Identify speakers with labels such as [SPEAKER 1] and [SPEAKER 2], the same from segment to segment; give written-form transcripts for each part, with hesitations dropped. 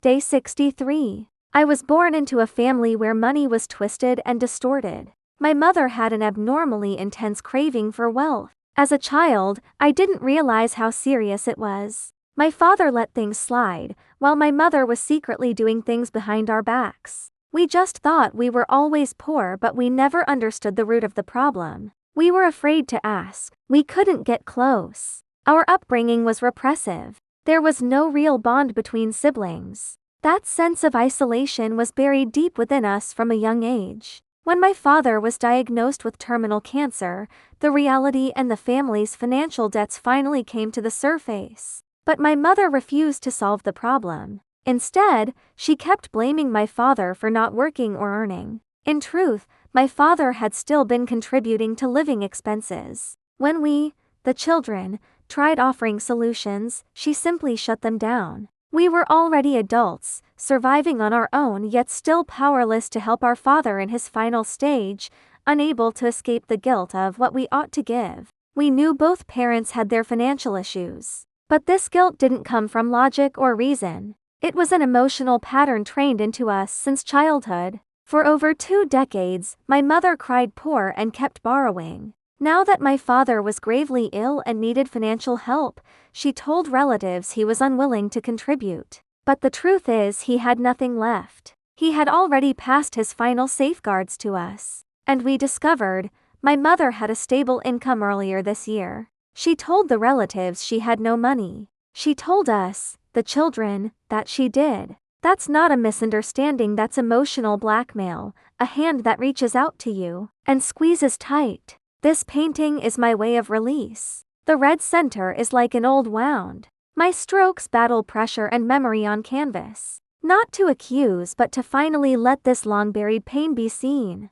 [SPEAKER 1] Day 63. I was born into a family where money was twisted and distorted. My mother had an abnormally intense craving for wealth. As a child, I didn't realize how serious it was. My father let things slide, while my mother was secretly doing things behind our backs. We just thought we were always poor, but we never understood the root of the problem. We were afraid to ask. We couldn't get close. Our upbringing was repressive. There was no real bond between siblings. That sense of isolation was buried deep within us from a young age. When my father was diagnosed with terminal cancer, the reality and the family's financial debts finally came to the surface. But my mother refused to solve the problem. Instead, she kept blaming my father for not working or earning. In truth, my father had still been contributing to living expenses. When we, the children, tried offering solutions, she simply shut them down. We were already adults, surviving on our own, yet still powerless to help our father in his final stage, unable to escape the guilt of what we ought to give. We knew both parents had their financial issues. But this guilt didn't come from logic or reason. It was an emotional pattern trained into us since childhood. For over 2 decades, my mother cried poor and kept borrowing. Now that my father was gravely ill and needed financial help, she told relatives he was unwilling to contribute. But the truth is, he had nothing left. He had already passed his final safeguards to us. And we discovered, my mother had a stable income earlier this year. She told the relatives she had no money. She told us, the children, that she did. That's not a misunderstanding, that's emotional blackmail, a hand that reaches out to you and squeezes tight. This painting is my way of release. The red center is like an old wound. My strokes battle pressure and memory on canvas. Not to accuse, but to finally let this long-buried pain be seen.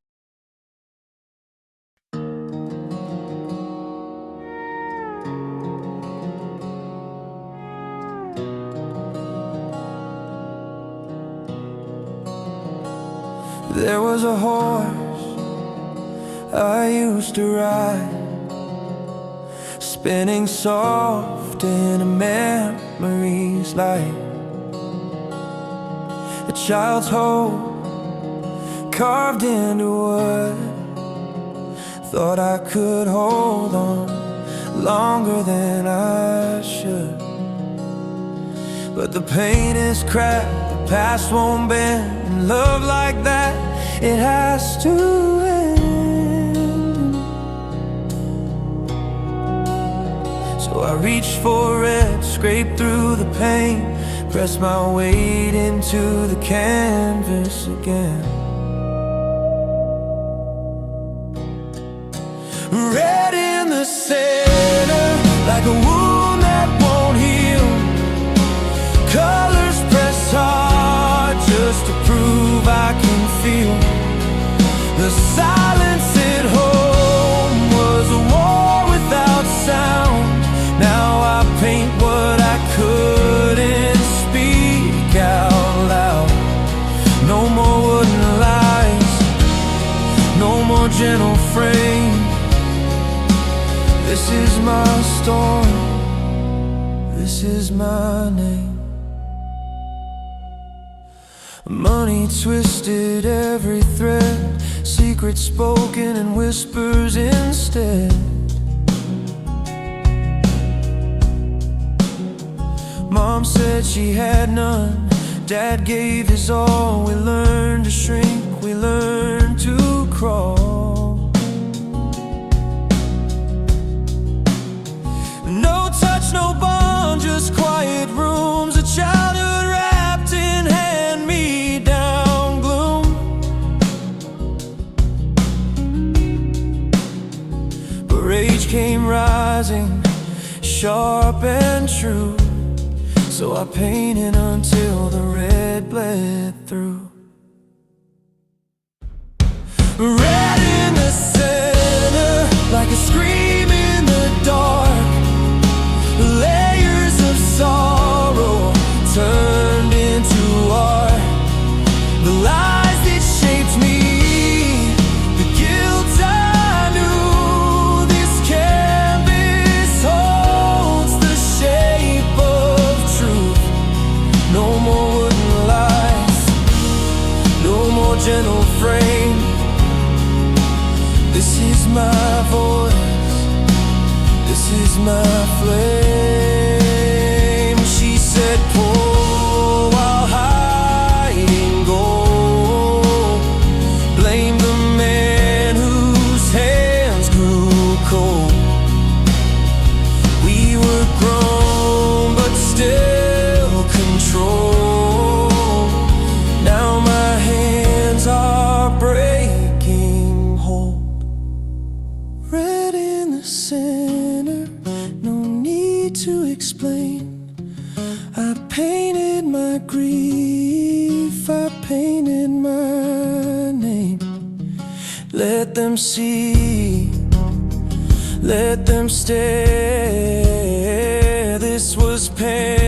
[SPEAKER 2] There was a horse I used to ride, spinning soft in a memory's light. A child's hope carved into wood. Thought I could hold on longer than I should. But the pain is cracked, the past won't bend. And love like that, it has to end. So I reached for it, scraped through the pain, pressed my weight into the canvas again. Red in the center, like a wound that won't heal. Colors press hard just to prove I can feel. The silence at home was a war without sound. Now I paint what I couldn't speak out loud. No more wooden lies, no more gentle frame. This is my story, this is my name. Money twisted every thread, secrets spoken in whispers instead. Mom said she had none, Dad gave his all. We learned to shrink, we learned to crawl. No touch, no bond, just quiet rooms, a childhood wrapped in hand-me-down gloom. But rage came rising, sharp and true. So I painted until the red bled through. Red in the center, like a scream in the dark. Layers of sorrow turned into art. The lies that shaped me, the guilt I knew. This canvas holds the shape of truth. No more wooden my voice, this is my flame. She said, pour while hiding gold. Blame the man whose hands grew cold. We were grown but still controlled. Now my hands are breaking hold. Red in the center, no need to explain. I painted my grief, I painted my name. Let them see, let them stare. This was pain.